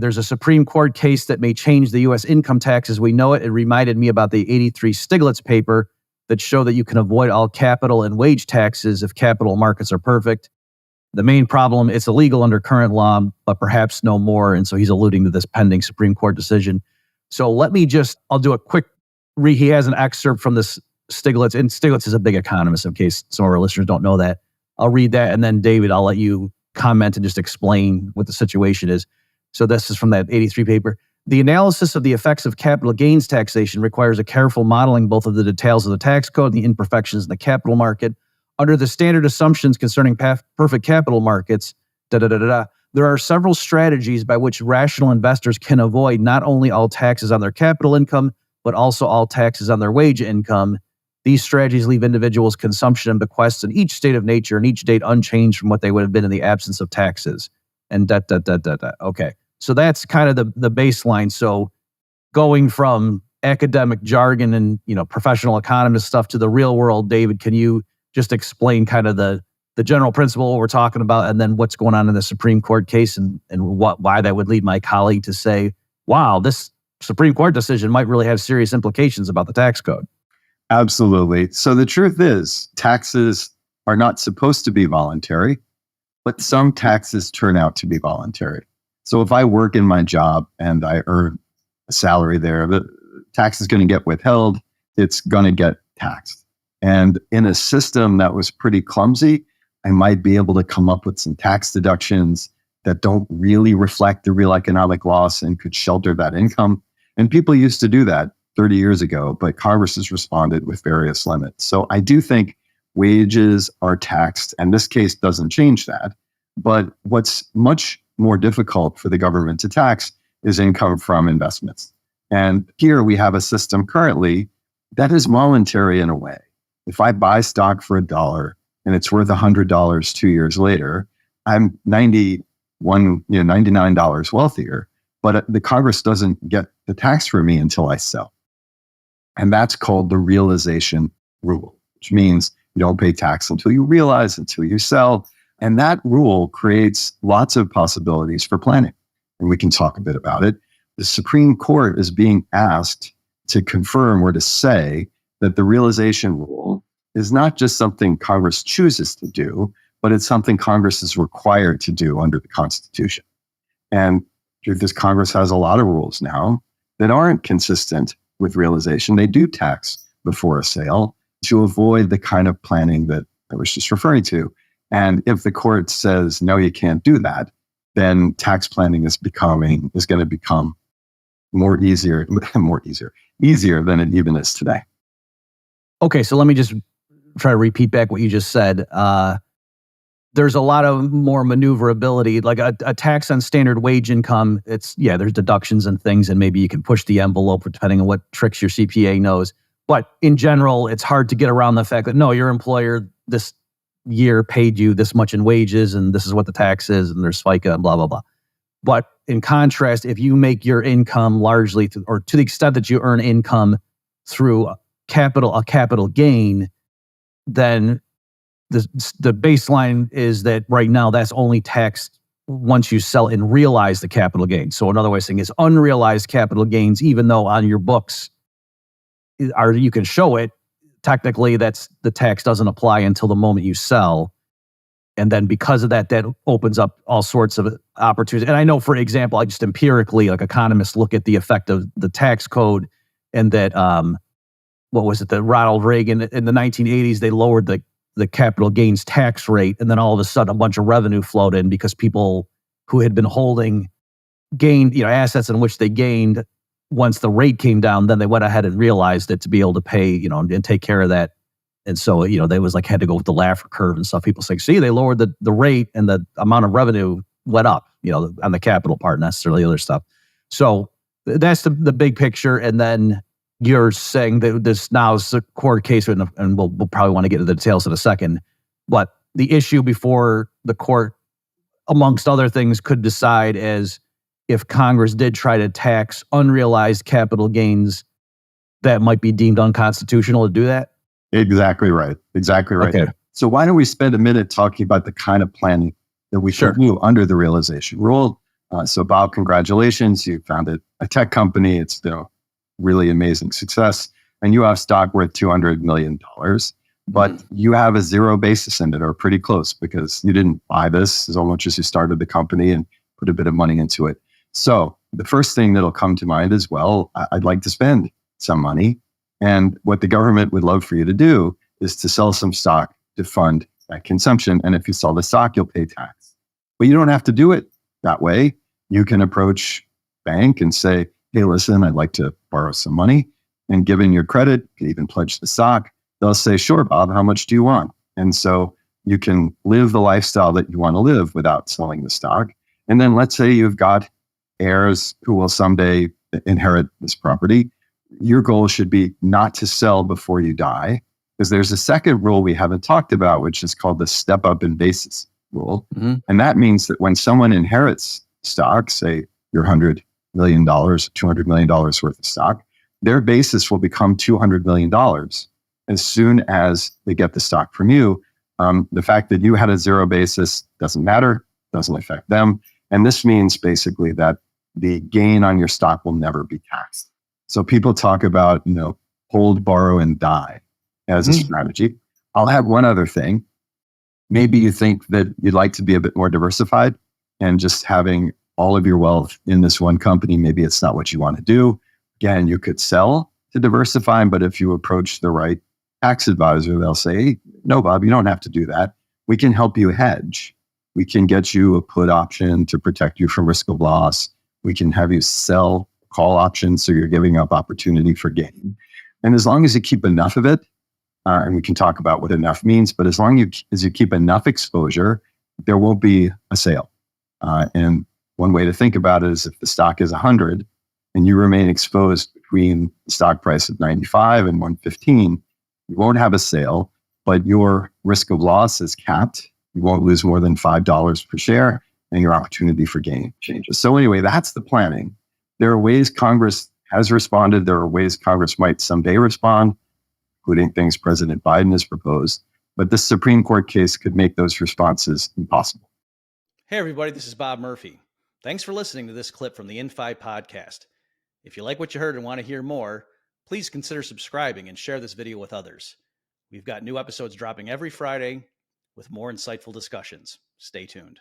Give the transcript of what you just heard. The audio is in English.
There's a Supreme Court case that may change the U.S. income tax as we know it. It reminded me about the 83 Stiglitz paper that show that you can avoid all capital and wage taxes if capital markets are perfect. The main problem, it's illegal under current law, but perhaps no more. And so he's alluding to this pending Supreme Court decision. So I'll do a quick read. He has an excerpt from this Stiglitz, and Stiglitz is a big economist in case some of our listeners don't know that. I'll read that, and then David, I'll let you comment and just explain what the situation is. So this is from that 83 paper. The analysis of the effects of capital gains taxation requires a careful modeling both of the details of the tax code and the imperfections in the capital market. Under the standard assumptions concerning perfect capital markets, there are several strategies by which rational investors can avoid not only all taxes on their capital income, but also all taxes on their wage income. These strategies leave individuals' consumption and bequests in each state of nature and each date unchanged from what they would have been in the absence of taxes. And Okay. So that's kind of the baseline. So going from academic jargon and professional economist stuff to the real world, David, can you just explain kind of the general principle we're talking about, and then what's going on in the Supreme Court case, and why that would lead my colleague to say, wow, this Supreme Court decision might really have serious implications about the tax code? Absolutely. So the truth is, taxes are not supposed to be voluntary, but some taxes turn out to be voluntary. So if I work in my job and I earn a salary there, the tax is going to get withheld. It's going to get taxed. And in a system that was pretty clumsy, I might be able to come up with some tax deductions that don't really reflect the real economic loss and could shelter that income. And people used to do that 30 years ago, but Congress has responded with various limits. So I do think wages are taxed, and this case doesn't change that. But what's much more difficult for the government to tax is income from investments. And here we have a system currently that is voluntary in a way. If I buy stock for $1 and it's worth $100 2 years later, I'm $99 wealthier, but the Congress doesn't get the tax for me until I sell. And that's called the realization rule, which means you don't pay tax until you realize, until you sell. And that rule creates lots of possibilities for planning. And we can talk a bit about it. The Supreme Court is being asked to confirm or to say that the realization rule is not just something Congress chooses to do, but it's something Congress is required to do under the Constitution. And this Congress has a lot of rules now that aren't consistent with realization. They do tax before a sale to avoid the kind of planning that I was just referring to. And if the court says, no, you can't do that, then tax planning is going to become easier than it even is today. Okay, so let me just try to repeat back what you just said. There's a lot of more maneuverability, like a tax on standard wage income. There's deductions and things, and maybe you can push the envelope depending on what tricks your CPA knows. But in general, it's hard to get around the fact that, no, your employer this year paid you this much in wages, and this is what the tax is, and there's FICA and blah, blah, blah. But in contrast, if you make your income largely, or to the extent that you earn income through a capital gain, then the baseline is that right now that's only taxed once you sell and realize the capital gain. So another way of saying is unrealized capital gains, even though on your books you can show it, technically the tax doesn't apply until the moment you sell. And then because of that opens up all sorts of opportunities. And I know, for example, I just empirically, like economists look at the effect of the tax code, and that, that Ronald Reagan in the 1980s, they lowered the capital gains tax rate. And then all of a sudden a bunch of revenue flowed in because people who had been holding assets in which they gained, once the rate came down, then they went ahead and realized it to be able to pay, and take care of that. And so, they was like, had to go with the Laffer curve and stuff. People say, see, they lowered the rate and the amount of revenue went up, on the capital part, not necessarily other stuff. So that's the big picture. And then you're saying that this now is a court case, and we'll probably want to get into the details in a second. But the issue before the court, amongst other things, could decide as if Congress did try to tax unrealized capital gains, that might be deemed unconstitutional to do that? Exactly right. Okay. So why don't we spend a minute talking about the kind of planning that we should do under the realization rule? So Bob, congratulations. You founded a tech company. It's really amazing success. And you have stock worth $200 million, but you have a zero basis in it or pretty close because you didn't buy this so much as you started the company and put a bit of money into it. So the first thing that'll come to mind is, well, I'd like to spend some money. And what the government would love for you to do is to sell some stock to fund that consumption. And if you sell the stock, you'll pay tax. But you don't have to do it that way. You can approach bank and say, hey, listen, I'd like to borrow some money. And given your credit, you can even pledge the stock. They'll say, sure, Bob, how much do you want? And so you can live the lifestyle that you want to live without selling the stock. And then let's say you've got heirs who will someday inherit this property. Your goal should be not to sell before you die, because there's a second rule we haven't talked about, which is called the step up in basis rule. And that means that when someone inherits stock, say your $100 million, $200 million worth of stock, their basis will become $200 million as soon as they get the stock from you. The fact that you had a zero basis doesn't matter, doesn't affect them. And this means basically that the gain on your stock will never be taxed. So people talk about, hold, borrow, and die as a strategy. I'll add one other thing. Maybe you think that you'd like to be a bit more diversified and just having all of your wealth in this one company, maybe it's not what you want to do. Again, you could sell to diversify, but if you approach the right tax advisor, they'll say, hey, no, Bob, you don't have to do that. We can help you hedge. We can get you a put option to protect you from risk of loss. We can have you sell call options so you're giving up opportunity for gain. And as long as you keep enough of it, and we can talk about what enough means, but as long as you keep enough exposure, there won't be a sale. And one way to think about it is if the stock is 100 and you remain exposed between the stock price of 95 and 115, you won't have a sale, but your risk of loss is capped. You won't lose more than $5 per share, and your opportunity for gain changes. So anyway, that's the planning. There are ways Congress has responded. There are ways Congress might someday respond, including things President Biden has proposed. But this Supreme Court case could make those responses impossible. Hey, everybody, this is Bob Murphy. Thanks for listening to this clip from the Infi podcast. If you like what you heard and want to hear more, please consider subscribing and share this video with others. We've got new episodes dropping every Friday with more insightful discussions. Stay tuned.